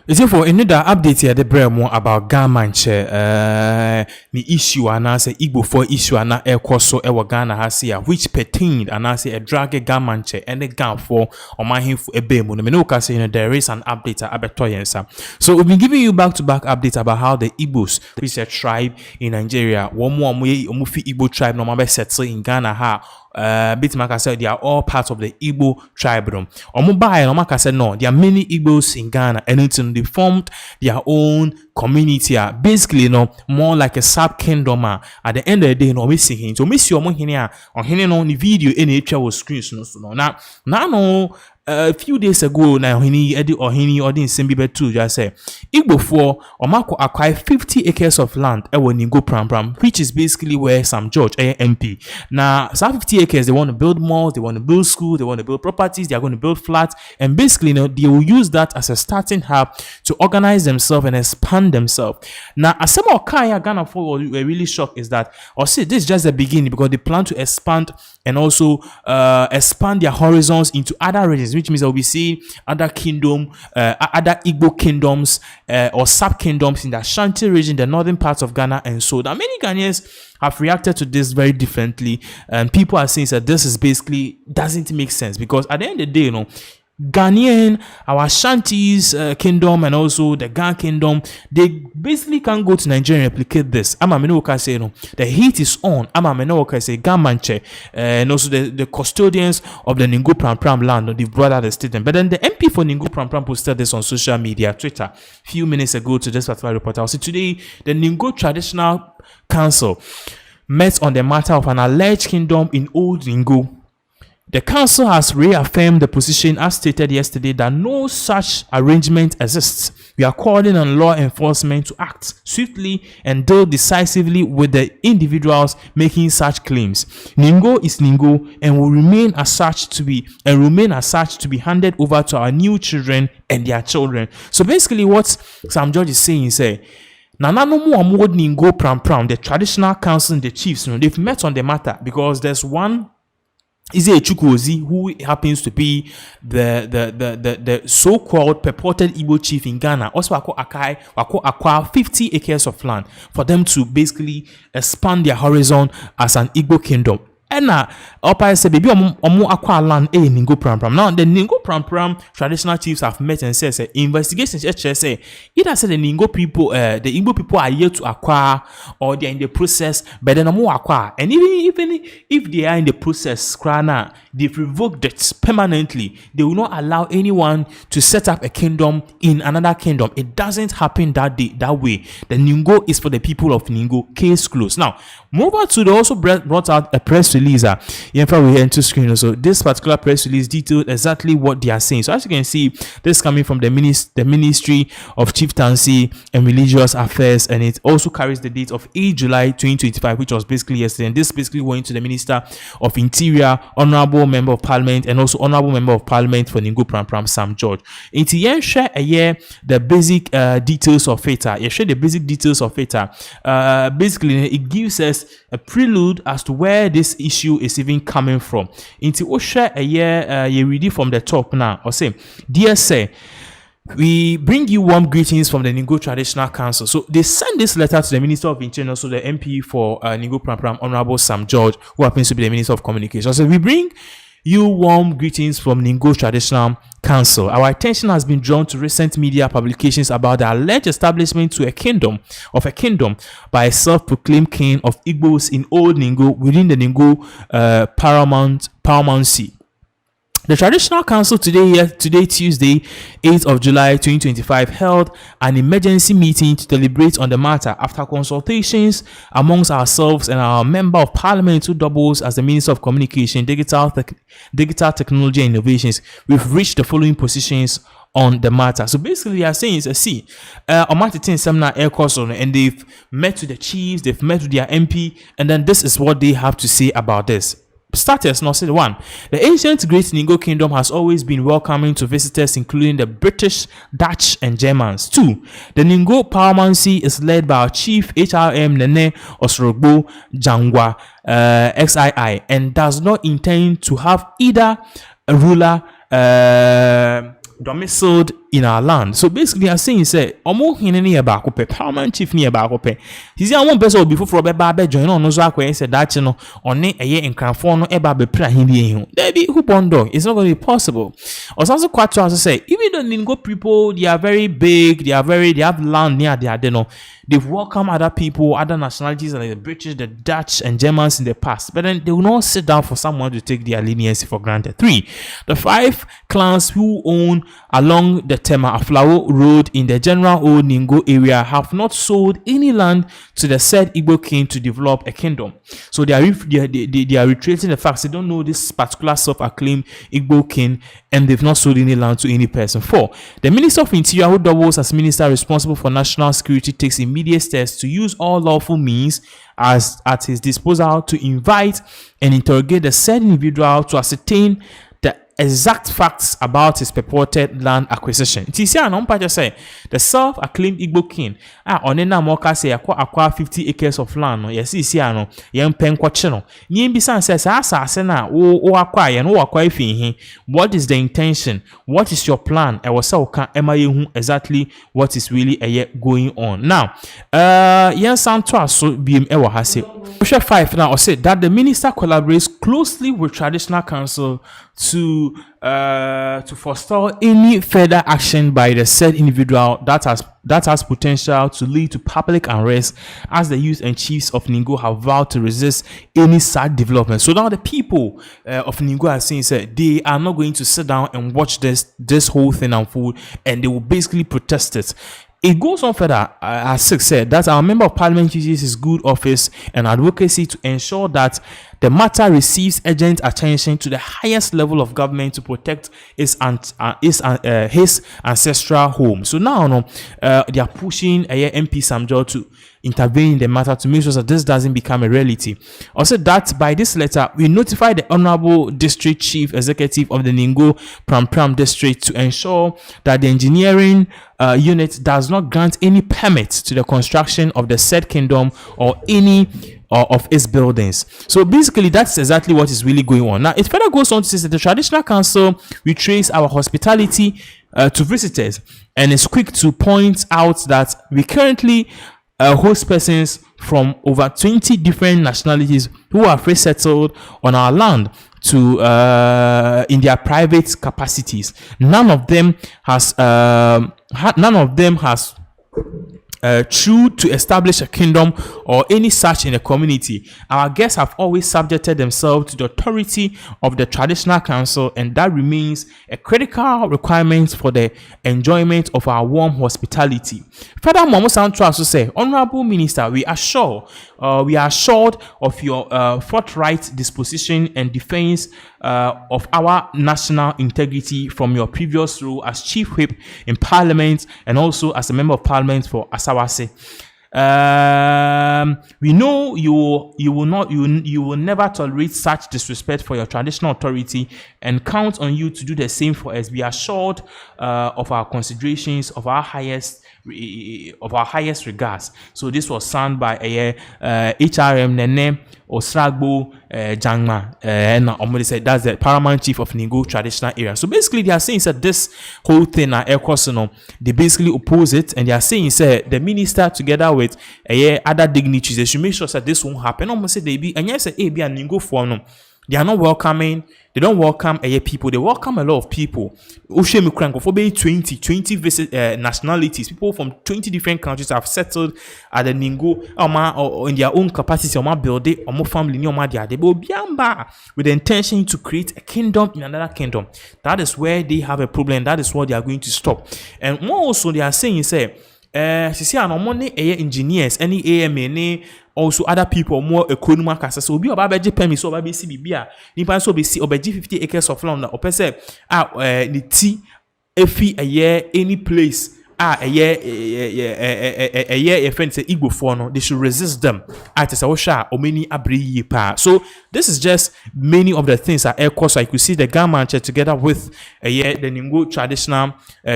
Is it for another update here the bread more about Mantse the issue and I say Igbo for issue and air so ever Ghana has here which pertained and I say a drag Mantse and a gun for or my him for a bemo. No say there is an update at Abetoyensa. So we've been giving you back to back updates about how the Igbos, which is a tribe in Nigeria, one more Mufi Igbo tribe no more settle in Ghana ha. Bitmaka said they are all part of the Igbo tribe. Omaka said no, there are many Igbos in Ghana and they formed their own community. Basically, more like a sub kingdom. At the end of the day, we see him. So, miss you on the video any was screens. Now, a few days ago, now he didn't send me to just say Igbo for Omako acquired 50 acres of land at Ningo Pram, which is basically where Sam George MP. Now, some 50 acres, they want to build malls, they want to build schools, they want to build properties, they are going to build flats, and basically, they will use that as a starting hub to organize themselves and expand themselves. Now, as some of Kaya Ghana for were really shocked is that, or see, this is just the beginning because they plan to expand and also expand their horizons into other regions, which means that we'll be seeing other other Igbo kingdoms or sub-kingdoms in the Ashanti region, the northern parts of Ghana, and so that many Ghanaians have reacted to this very differently, and people are saying that this is basically doesn't make sense because at the end of the day, Ghanaian, our Shanties kingdom and also the Gan kingdom, they basically can't go to Nigeria and replicate this. Amamenoka say the heat is on. Amamenoka say Mantse and also the custodians of the Ningo Pram land, they've brought out the statement. But then the MP for Ningo Pram posted this on social media, Twitter, a few minutes ago to this particular report. I'll say today the Ningo Traditional Council met on the matter of an alleged kingdom in Old Ningo. The council has reaffirmed the position as stated yesterday that no such arrangement exists. We are calling on law enforcement to act swiftly and deal decisively with the individuals making such claims. Ningo is Ningo and will remain as such to be handed over to our new children and their children. So basically what Sam George is saying is Ningo Pram, the traditional council and the chiefs, they've met on the matter because there's one is a Chukwuozi who happens to be the so-called purported Igbo chief in Ghana. Also, acquire 50 acres of land for them to basically expand their horizon as an Igbo kingdom. And Opa said, baby, omu akwa land Ningo Pram. Now, the Ningo Pram traditional chiefs have met and said, investigations say either said the Ningo people, the Igbo people are yet to acquire or they are in the process, but then omu acquire. And even if they are in the process, they've revoked it permanently. They will not allow anyone to set up a kingdom in another kingdom. It doesn't happen that way. The Ningo is for the people of Ningo. Case closed. Now, move on to they also brought out a press release. In fact, we hear into screen. So this particular press release detailed exactly what they are saying. So as you can see, this is coming from the Ministry of Chieftaincy and Religious Affairs, and it also carries the date of 8 July 2025, which was basically yesterday. And this basically went to the Minister of Interior, Honorable Member of Parliament, and also Honorable Member of Parliament for Ningo Pram, Sam George. Into share a year the basic details of it. Share the basic details of it. Basically, it gives us a prelude as to where this issue is even coming from. Into Osha a year, you read it from the top now. Or say, dear sir, we bring you warm greetings from the Ningo Traditional Council. So they sent this letter to the Minister of Interior, so the MP for Ningo Pram, Honorable Sam George, who happens to be the Minister of Communication. So we bring you warm greetings from Ningo Traditional Council. Our attention has been drawn to recent media publications about the alleged establishment of a kingdom by a self-proclaimed king of Igbos in Old Ningo within the Ningo paramountcy. The Traditional Council today, Tuesday, 8th of July 2025, held an emergency meeting to deliberate on the matter after consultations amongst ourselves and our Member of Parliament who doubles as the Minister of Communication, Digital Technology and Innovations. We've reached the following positions on the matter. So basically, they are saying is and they've met with the chiefs, they've met with their MP, and then this is what they have to say about this. Starters, now say one. The ancient Great Ningo Kingdom has always been welcoming to visitors, including the British, Dutch, and Germans. 2. The Ningo paramountcy is led by our chief HRM Nene Osrogbo Jangwa XII and does not intend to have either a ruler domiciled in our land. So basically, I'm saying, say, omo hine ni eba akope, paramount chief ni eba akope. Sisi a one person will be for eba be join on no so akwa say that no one eye nkranfo no eba be pra hin bi ehun. There be who bondo. It's not going to be possible. Or also quite to say, even the Ningo people, they are very big, they have land near their no. They've welcomed other people, other nationalities like the British, the Dutch, and Germans in the past. But then they will not sit down for someone to take their leniency for granted. 3. The 5 clans who own along the Tema Aflao Road in the general old Ningo area have not sold any land to the said Igbo king to develop a kingdom. So they are reiterating the facts. They don't know this particular self-acclaimed Igbo king, and they've not sold any land to any person. 4. The Minister of Interior, who doubles as minister responsible for national security, takes immediate steps to use all lawful means as at his disposal to invite and interrogate the said individual to ascertain the exact facts about his purported land acquisition. It is here an umpire say the self-acclaimed Igbo king onena moka say acquire 50 acres of land. No, yes, is here no yen pen kwacheno. Ni bisan says asase na o acquire no acquire fi. What is the intention? What is your plan? I was so can emaye exactly what is really going on. Now, yen santo so bim ewa ha say. 5 now say that the minister collaborates closely with traditional council to forestall any further action by the said individual that has potential to lead to public unrest, as the youth and chiefs of Ningo have vowed to resist any such development. So now the people of Ningo are saying that they are not going to sit down and watch this whole thing unfold, and they will basically protest it. It goes on further, as 6 said, that our member of parliament uses his good office and advocacy to ensure that the matter receives urgent attention to the highest level of government to protect his ancestral home. So now, they are pushing MP Samjo to intervene in the matter to make sure that this doesn't become a reality. Also, that by this letter, we notify the Honorable District Chief Executive of the Ningo Pram District to ensure that the engineering unit does not grant any permits to the construction of the said kingdom or any of its buildings. So basically, that's exactly what is really going on. Now, it further goes on to say that the traditional council retrace our hospitality to visitors and is quick to point out that we currently host persons from over 20 different nationalities who are free settled on our land to in their private capacities. None of them has true to establish a kingdom or any such in the community. Our guests have always subjected themselves to the authority of the traditional council, and that remains a critical requirement for the enjoyment of our warm hospitality. Furthermore, Musantu also say, Honorable Minister, we are assured of your forthright disposition and defense of our national integrity from your previous role as Chief Whip in Parliament and also as a Member of Parliament for Asawase. We know you will never tolerate such disrespect for your traditional authority and count on you to do the same for us. Be assured of our considerations of our highest regards. So this was signed by HRM Nene Osragbo Jangma, and Omode said that's the paramount chief of Ningo traditional area. So basically, they are saying that this whole thing, they basically oppose it, and they are saying the minister together with other dignitaries, they should make sure that this won't happen. Almost say they be and yes, be a Ningo for no. They are not welcoming. They don't welcome people. They welcome a lot of people. 20 nationalities. People from 20 different countries have settled at the Ningo or in their own capacity. Build it or more family. They will be with the intention to create a kingdom in another kingdom. That is where they have a problem. That is what they are going to stop. And more also, they are saying, engineers, any AMA, also other people more economic access. So be about budget permit, so about BCB, nipa so be see over 50 acres of land. Or per se, the T, every a year, any place. A year, a friend say Igbo for no, they should resist them. At a or many abri pa. So this is just many of the things that air course. I could see the Mantse together with the Ningo traditional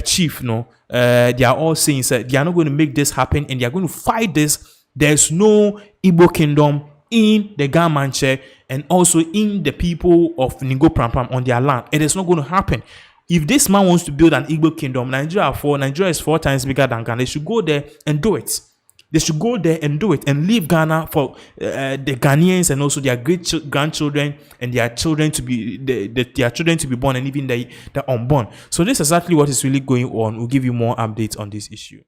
chief. No, they are all saying that they are not going to make this happen, and they are going to fight this. There's no Igbo kingdom in the Mantse and also in the people of Ningo Prampram on their land. It is not going to happen. If this man wants to build an Igbo kingdom, Nigeria is 4 times bigger than Ghana. They should go there and do it. They should go there and do it and leave Ghana for the Ghanaians and also their great grandchildren and their children to be their children to be born and even the unborn. So this is exactly what is really going on. We'll give you more updates on this issue.